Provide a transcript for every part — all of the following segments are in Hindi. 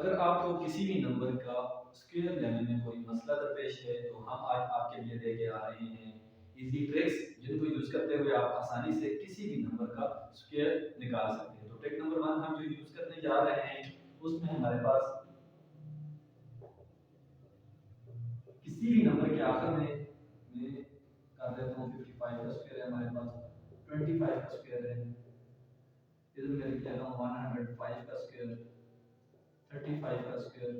अगर आपको किसी भी नंबर का स्क्वायर लेने में कोई मसला दरपेश है तो हम आज आपके लिए लेके आ रहे हैं इजी ट्रिक्स जिनको यूज करते हुए आप आसानी से किसी भी नंबर का स्क्वायर निकाल सकते हैं। तो ट्रिक नंबर 1 हम जो यूज करने जा रहे हैं उसमें हमारे पास किसी भी नंबर के आखिर में मैं कर देता हूँ 55 का स्क्वायर है, हमारे पास 25 का स्क्वायर है, इधर मैं लिख लेता हूँ 105 का स्क्वायर, 35 का स्क्वायर।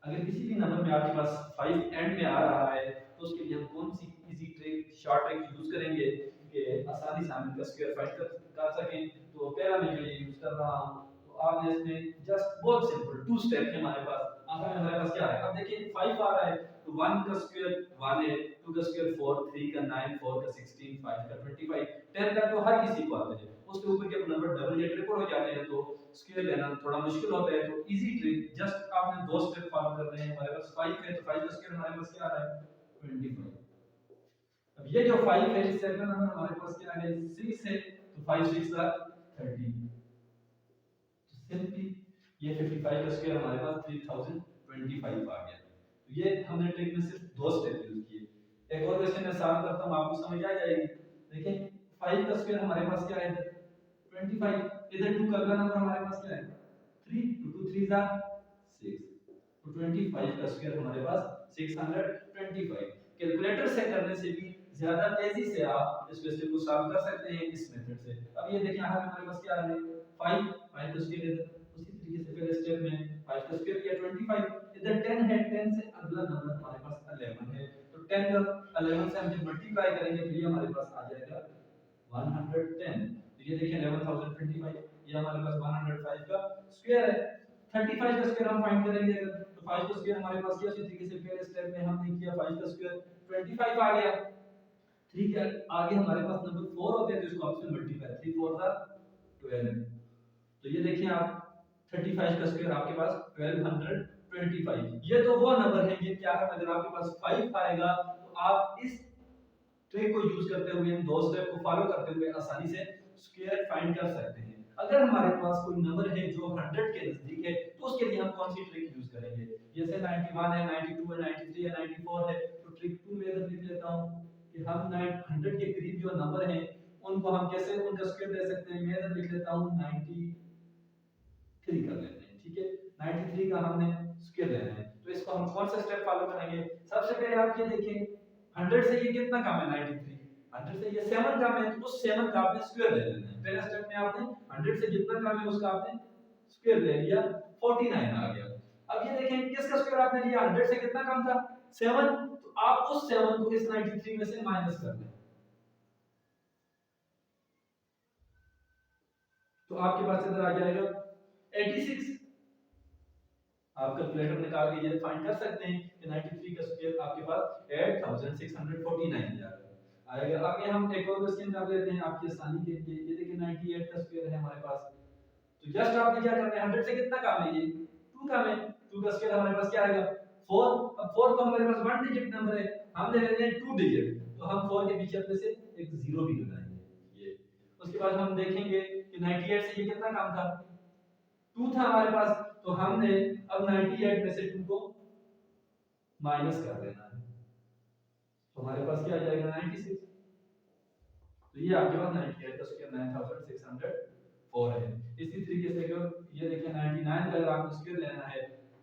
अगर किसी भी नंबर में आपके पास 5 एंड में आ रहा है तो उसके लिए हम कौन सी easy trick short trick use करेंगे कि आसानी से हम इसका स्क्वायर फाइंड कर सकें। तो पहला मैं जो ये यूज कर रहा हूं तो आपने इसमें जस्ट बहुत सिंपल टू स्टेप है हमारे पास। आखिर में हमारे पास क्या है, अब देखिए 5 आ रहा है तो 1 का स्क्वायर 1 है, 2 का स्क्वायर 4, 3 का 9, 4 का 16, 5 का 25, 10 का तो हर किसी को आता है। उसके ऊपर जब नंबर डबल या ट्रिपल हो जाते हैं तो स्क्वायर लेना थोड़ा मुश्किल होता है। तो इजी ट्रिक जस्ट आपने दो स्टेप फॉलो कर रहे हैं। हमारे पास 5 है तो 5 का स्क्वायर हमारे पास क्या आ रहा है 25। अब ये जो 5 है इस सेकंड नंबर हमारे पास क्या है 6 है तो 5 6 का 30। तो सिंपली ये 55 का स्क्वायर हमारे पास 3025 आ गया। तो ये हमने ट्रिक में सिर्फ दो स्टेप यूज किए। एक और क्वेश्चन मैं सॉल्व करता हूं, आपको समझ आ जाएगी। देखिए 5 का स्क्वायर हमारे पास क्या है 25, इधर 2 का अगला नंबर हमारे पास क्या है 3, 2 3 जा 6, तो 25 का स्क्वायर हमारे पास 625। कैलकुलेटर से करने से भी ज्यादा तेजी से आप इस क्वेश्चन को सॉल्व कर सकते हैं इस मेथड से। अब ये देखिए यहाँ हमारे पास क्या है 5, 5 का स्क्वायर इधर उसी तरीके से पहले स्टेप में 5 का स्क्वायर किया 25, इधर 10 है, 10 से अगला नंबर हमारे पास 11 है, तो 10 का 11 से हम जब मल्टीप्लाई करेंगे तो ये हमारे पास आ जाएगा 110। तो ये देखिए 11025 ये हमारे पास 105 का स्क्वायर है। 35 का स्क्वायर हम फाइंड करेंगे अगर तो 5 का स्क्वायर हमारे पास क्या उसी तरीके से पहले स्टेप में हमने किया 5 का स्क्वायर 25 आ गया। 3 के आगे हमारे पास नंबर 4 होते हैं तो इसको आपसे मल्टीप्लाई 3 4 जा 12। तो ये देखिए आप 35 का स्क्वायर आपके पास 1225। ये तो वो नंबर है जिनके आगे अगर आपके पास 5 आएगा तो आप इस ट्रिक को यूज करते हुए इन दो स्टेप को फॉलो करते हुए आसानी से स्क्वायर फाइंड कर सकते हैं। अगर हमारे पास कोई नंबर है जो 100 के नजदीक है तो उसके लिए हम कौन सी ट्रिक यूज करेंगे। जैसे 91 है, 92 है, 93 है, 94 है, तो ट्रिक 2 में अगर लिख लेता हूं कि हम 100 के करीब जो नंबर हैं उनको हम कैसे उनका स्क्वायर ले सकते हैं। मैं इधर लिख लेता हूं 93 कर लेते हैं, ठीक है। 93 का हमने स्क्वायर लेना है तो इसको हम कौन सा स्टेप फॉलो करेंगे। सबसे पहले आप ये देखें 100 से ये कितना कम है 93, 100 से ये 7 कम है तो उस 7 का आपने स्क्वायर ले लेना है। पहला स्टेप में आपने 100 से जितना कम है उसका आपने स्क्वायर ले लिया 49 आ गया। अब ये देखें किसका स्क्वायर आपने लिया 100 से कितना कम था 7, तो आप उस 7 को इस 93 में से माइनस कर दें तो आपके पास इधर आ जाएगा 86। आप कैलकुलेटर निकाल के ये फाइंड कर सकते हैं कि 93 का स्क्वायर आपके पास 8649 आएगा। अब ये हम एक और क्वेश्चन कर लेते हैं आपकी आसानी के लिए। ये देखिए 98 का स्क्वायर है हमारे पास, तो जस्ट आपने क्या करना है 100 से कितना कम है ये 2 कम है, 2 का स्क्वायर हमारे पास क्या आएगा 4। अब 4 तो हमारे पास 1 डिजिट नंबर है, हमने लेना है 2 डिजिट, तो हम 4 के पीछे अपने से एक जीरो भी लगाएंगे ये। उसके बाद हम देखेंगे कि 98 से ये कितना कम था 2 था हमारे पास, तो हमने अब 98 में से 2 को माइनस कर देना है तो हमारे पास क्या आ जाएगा 96। तो ये आपके पास 98 का स्क्वायर 9604 है। इसी तरीके से अगर ये देखिए 99 का अगर आपको स्क्वायर लेना है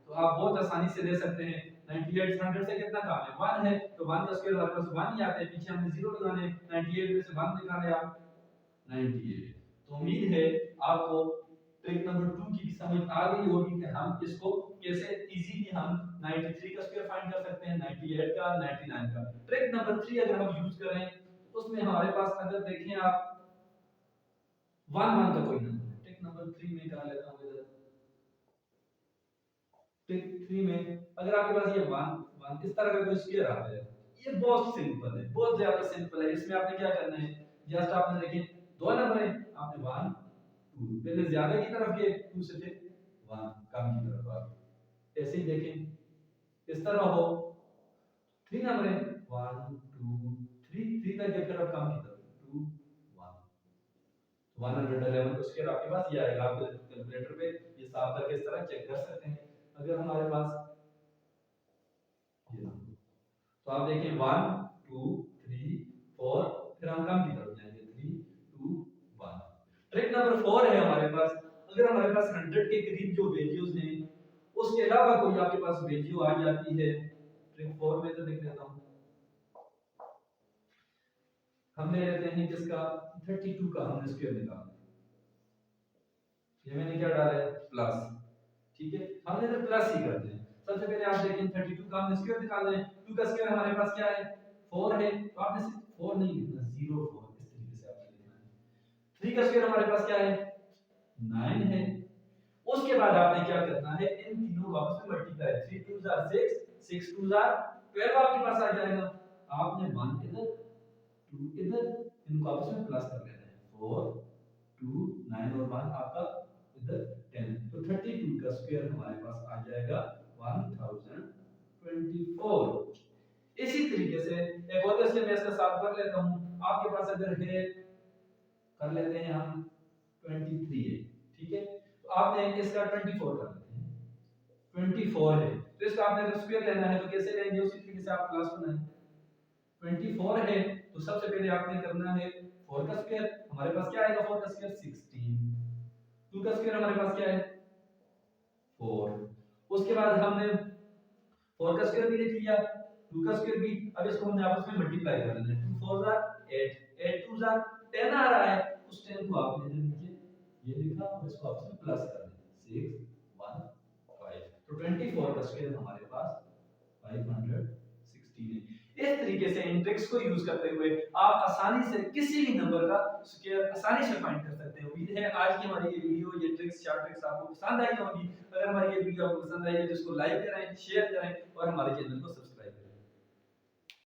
तो आप बहुत आसानी से ले सकते हैं। 98 100 से कितना कम है 1 है, तो 1 का स्क्वायर हमारे पास 1 ही आता है, पीछे हमने 0 लगाने। 98 में से 1 निकाले आप 98। तो उम्मीद है आपको ट्रिक नंबर 2 की समझ आ गई होगी कि हम इसको कैसे इजीली हम 93 का स्क्वायर फाइंड कर सकते हैं, 98 का, 99 का। ट्रिक नंबर 3 अगर हम यूज करें तो उसमें हमारे पास अगर देखें आप 1 1 का कोई नंबर है। ट्रिक नंबर 3 में करा लेता हूं इधर। ट्रिक 3 में अगर आपके पास ये 1 1 इस तरह का कोई स्क्वायर आता है, ये बहुत सिंपल है, बहुत ज्यादा सिंपल है। इसमें आपने क्या करना है जस्ट आपने देखें दो नंबर है, आपने 1 2 पहले ज्यादा की तरफ गए 2 से फिर 1 कम की तरफ आ गए। ऐसे ही देखें इस तरह हो 3 नंबर है 1 2 3 3 तक गए फिर अब कम की तरफ 2 1। 111 का स्क्वायर आपके पास ये आएगा। आप कैलकुलेटर पे ये साफ करके इस तरह चेक कर सकते हैं। अगर हमारे पास ये तो आप देखें 1 2 3 4, फिर हम कम की तरफ जाएंगे 3 2 1। ट्रिक नंबर 4 है हमारे पास, अगर हमारे पास 100 के करीब जो वैल्यूज हैं उसके अलावा कोई आपके पास वैल्यू आ जाती है, ट्रिक 4 में तो देख लेता हूं। हम ले लेते हैं किसका 32 का हमने स्क्वायर निकालना है, ये मैंने क्या डाला है प्लस, ठीक है हमने तो प्लस ही करते हैं। सबसे पहले आप देखें 32 का हमने स्क्वायर निकालना है, 2 का स्क्वायर हमारे पास क्या है 4 है, तो आपने सिर्फ 4 नहीं लिखना 0 4 इस तरीके से आपने लिखना है। 3 का स्क्वायर हमारे पास क्या है 9 है। उसके बाद आपने क्या करना है इन तीनों को आपस में मल्टीप्लाई, 3 2 आर 6 6 2 आर 12 आपके पास आ जाएगा। आपने 1 इधर 2 इधर, इनको आपस में प्लस कर लेना है 4 2 9 और 1 आपका इधर 10, तो 32 का स्क्वायर हमारे पास आ जाएगा 1024। इसी तरीके से एक और क्वेश्चन मैं इसका सॉल्व कर लेता हूं। आपके पास अगर है कर लेते हैं हम 23 है, ठीक है तो आपने इसका 24 कर लेते हैं, 24 है तो इसका आपने अगर स्क्वायर लेना है तो कैसे लेंगे, उसी तरीके से आप प्लस बनाएं। 24 है तो सबसे पहले आपने करना है 4 का स्क्वायर, हमारे पास क्या आएगा 4 का स्क्वायर 16, 2 का स्क्वायर हमारे पास क्या है 4, उसके बाद हमने 4 का स्क्वायर भी लिख लिया 2 का स्क्वायर भी, अब इसको हमने आपस में मल्टीप्लाई कर लेना है 2 4 जार 8 8 2 जार 10 आ रहा है, उस 10 को आपने इधर नीचे ये लिखा और इसको आपस में प्लस कर देना 6 1 5, तो 24 का स्क्वायर हमारे पास 516 है। इस तरीके से इन ट्रिक्स को यूज करते हुए आप आसानी से किसी भी नंबर का स्क्वायर आसानी से फाइंड कर सकते हैं। उम्मीद है आज की हमारी ये वीडियो ये ट्रिक्स चार ट्रिक्स आपको पसंद आई होंगी। अगर हमारी ये वीडियो आपको पसंद आई है तो इसको लाइक करें शेयर करें और हमारे चैनल को सब्सक्राइब